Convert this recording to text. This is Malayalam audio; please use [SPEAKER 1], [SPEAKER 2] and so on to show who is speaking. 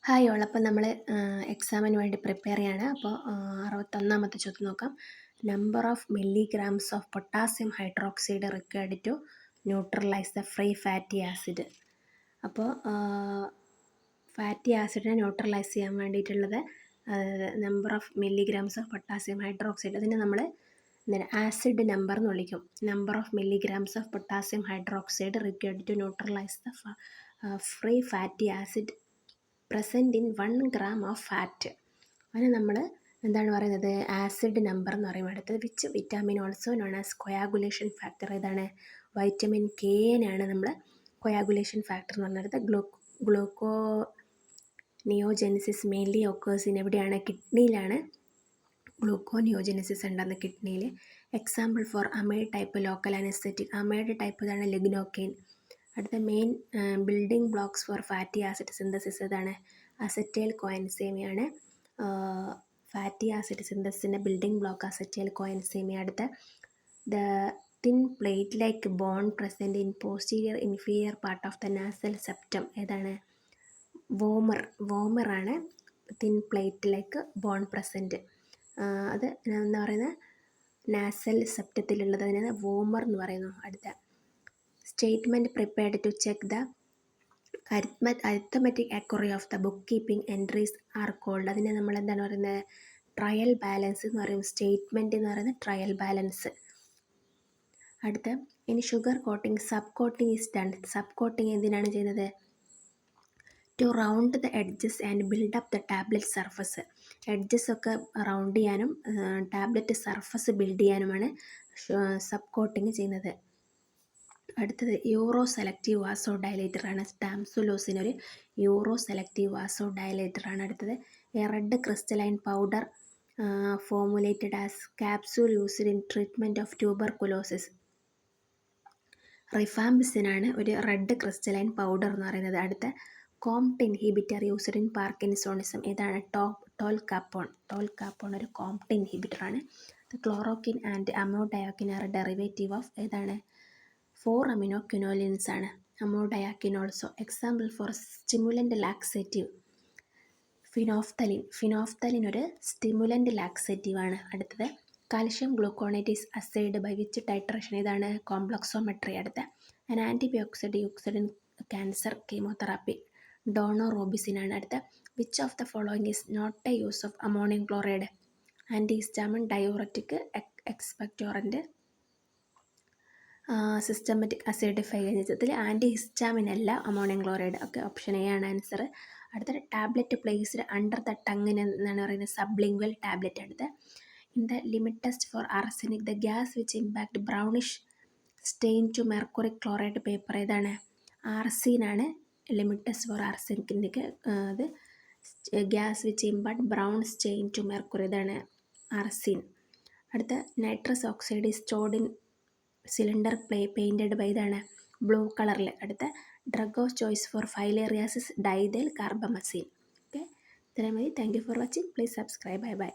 [SPEAKER 1] Hi all. അപ്പം നമ്മൾ എക്സാമിന് വേണ്ടി പ്രിപ്പയർ ചെയ്യാണ്. അപ്പോൾ 61ാമത്തെ ചോദ്യം നോക്കാം. Number of milligrams of potassium hydroxide required to neutralize the free fatty acid. അപ്പോൾ ഫാറ്റി ആസിഡിനെ ന്യൂട്രലൈസ് ചെയ്യാൻ വേണ്ടിയിട്ടുള്ളത് number of milligrams of potassium hydroxide, അതിനെ നമ്മൾ ആസിഡ് നമ്പർ എന്ന് വിളിക്കും. Number of milligrams of potassium hydroxide required to neutralize the free fatty acid present in 1 gram of fat. അതിന് നമ്മൾ എന്താണ് പറയുന്നത്? ആസിഡ് നമ്പർ എന്ന് പറയും. അടുത്തത് which vitamin also known as coagulation factor. ഏതാണ്? വൈറ്റമിൻ കെനാണ് നമ്മൾ കൊയാഗുലേഷൻ ഫാക്ടർ എന്ന് പറഞ്ഞത്. ഗ്ലൂക്കോനിയോജെനിസിസ് മെയിൻലി ഒക്കേഴ്സ് ഇൻ എവിടെയാണ്? കിഡ്നിയിലാണ് ഗ്ലൂക്കോനിയോജെനിസിസ് ഉണ്ടാകുന്നത്, കിഡ്നിയിൽ. Example for amide type local anaesthetic. Amide type ഇതാണ് ലിഗ്നോക്കെയിൻ. അടുത്ത main building blocks for fatty acid synthesis ഏതാണ്? അസറ്റൈൽ കോഎൻസൈമാണ്. ഫാറ്റി ആസിഡ് സിന്തസിസിൻ്റെ ബിൽഡിംഗ് ബ്ലോക്ക് അസറ്റൈൽ കോഎൻസൈമി. അടുത്ത the thin plate like bone present in posterior inferior part of the nasal septum. ഏതാണ്? വോമറാണ് thin plate like bone present. അത് എന്താ പറയുന്നത്? നാസൽ സെപ്റ്റത്തിലുള്ളത് അതിനാണ് വോമർ എന്ന് പറയുന്നു. അടുത്ത statement prepared to check the arithmetic accuracy of the book keeping entries are called. അതിനെ നമ്മൾ എന്താണ് പറയുന്നത്? ട്രയൽ ബാലൻസ് എന്ന് പറയും. സ്റ്റേറ്റ്മെൻറ്റ് എന്ന് പറയുന്നത് ട്രയൽ ബാലൻസ്. അടുത്ത ഇനി sugar coating sub coating is done. Sub coating എന്തിനാണ് ചെയ്യുന്നത്? To round the edges and build up the tablet surface. Edges ഒക്കെ റൗണ്ട് ചെയ്യാനും ടാബ്ലറ്റ് സർഫസ് ബിൽഡ് ചെയ്യാനുമാണ് സബ് കോട്ടിംഗ് ചെയ്യുന്നത്. അടുത്തത് യൂറോ സെലക്റ്റീവ് വാസോ ഡയലേറ്റർ ആണ്. ടാംസുലോസിനൊരു യൂറോ സെലക്റ്റീവ് വാസോ ഡയലേറ്റർ ആണ്. അടുത്തത് a red crystalline powder formulated as capsule used in treatment of tuberculosis. റിഫാംബിസിനാണ് ഒരു റെഡ് ക്രിസ്റ്റലൈൻ പൗഡർ എന്ന് പറയുന്നത്. അടുത്ത COMT inhibitor used in parkinsonism. ഏതാണ്? ടോൽകാപ്പോൺ ഒരു കോംപ്റ്റ് ഇൻഹിബിറ്റർ ആണ്. Chloroquine and amodiaquine are derivative of ഏതാണ്? 4-aminoquinolines ആണ്. Amodiaquine also. Example for stimulant laxative phenolphthalein ഒരു സ്റ്റിമുലൻ്റ് ലാക്സേറ്റീവ് ആണ്. അടുത്തത് calcium gluconate is assayed by which titration. ഏതാണ്? കോംപ്ലക്സോമെട്രി. അടുത്ത an antibiotic used in cancer chemotherapy daunorubicin ആണ്. അടുത്ത which of the following is not a use of ammonium chloride? Antihistamine, diuretic, expectorant, systematic acidify. Antihistamine അല്ല, അമോണിയം ക്ലോറൈഡ്. ഒക്കെ ഓപ്ഷൻ എ ആണ് ആൻസർ. അടുത്ത ടാബ്ലറ്റ് പ്ലേസ്ഡ് അണ്ടർ ദ ടങ്ങിന് എന്നാണ് പറയുന്നത്? Sublingual tablet. അടുത്ത in the limit test for arsenic the gas which impact brownish stain to mercuric chloride paper. ഏതാണ്? ആർസീനാണ് ലിമിറ്റ് ടെസ്റ്റ് ഫോർ ആർസനിക്. അത് gas which impact brown stain to mercury. ഇതാണ് ആർസീൻ. അടുത്ത nitrous oxide is stored in cylinder painted by ഇതാണ് ബ്ലൂ കളറിൽ. അടുത്ത drug of choice for filariasis diethyl carbamazine. Okay, ഇത്രയും മതി. Thank you for watching. Please subscribe. Bye bye.